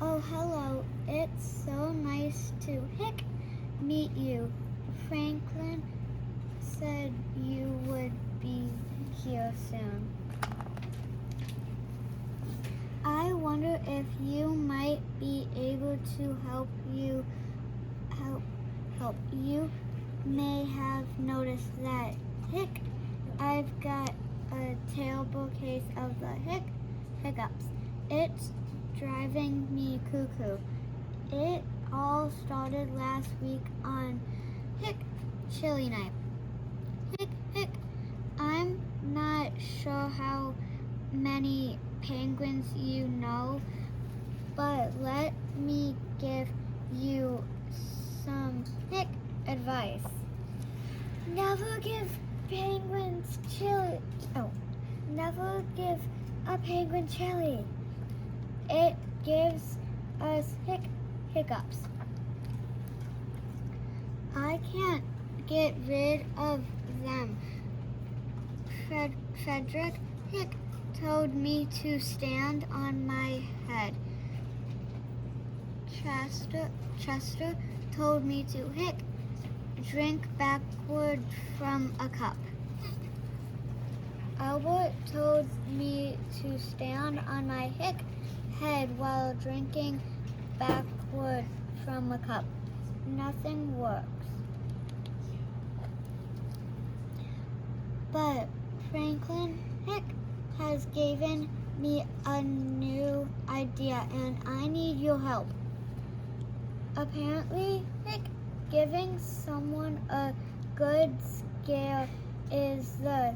Oh, hello. It's so nice to meet you. Franklin said you would be here soon. I wonder if you might be able to help. You may have noticed that I've got a terrible case of the hiccups. It's driving me cuckoo. It all started last week on chili night. I'm not sure how many penguins you know, but let me give you some advice. Never give penguins chili. Oh, never give a penguin chili. It gives us hiccups. I can't get rid of them. Frederick told me to stand on my head. Chester told me to drink backward from a cup. Albert told me to stand on my head while drinking backward from a cup. Nothing works. But Franklin has given me a new idea and I need your help. Apparently, giving someone a good scare is the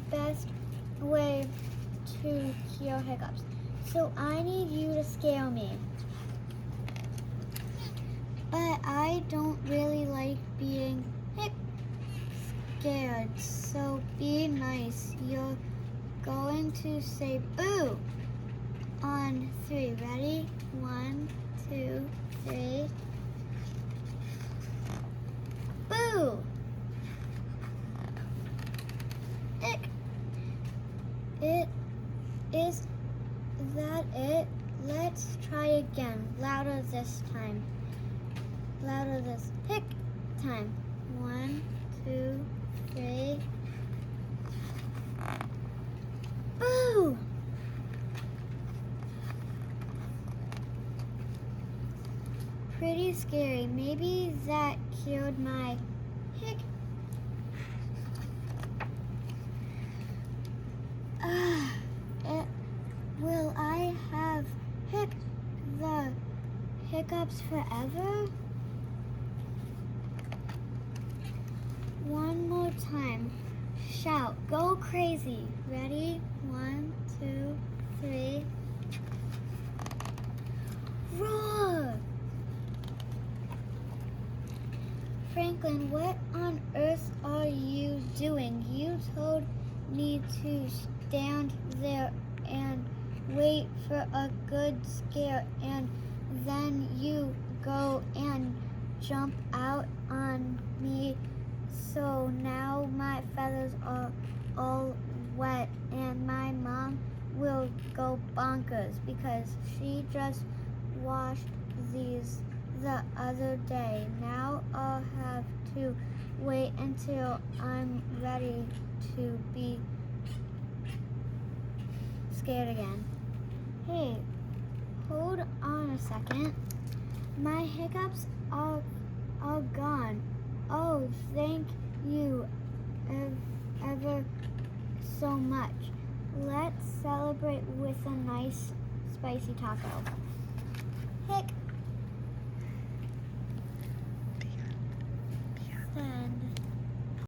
best way to cure hiccups. So I need you to scare me. But I don't really like being scared, so be nice. You're going to say boo on 3. Ready? 1, 2, 3. Boo! Is that it? Let's try again. Louder this time. Louder this time. 1, 2, 3. Boo! Pretty scary. Maybe that cured my will I have the hiccups forever? One more time. Shout. Go crazy. Ready? 1, 2, 3. Roar! Franklin, what on earth are you doing? You told me to stand there and wait for a good scare, and then you go and jump out on me. So now my feathers are all wet and my mom will go bonkers because she just washed these the other day. Now I'll have to wait until I'm ready to be scared again. Hey, hold on a second. My hiccups are gone. Oh, thank you ever so much. Let's celebrate with a nice spicy taco.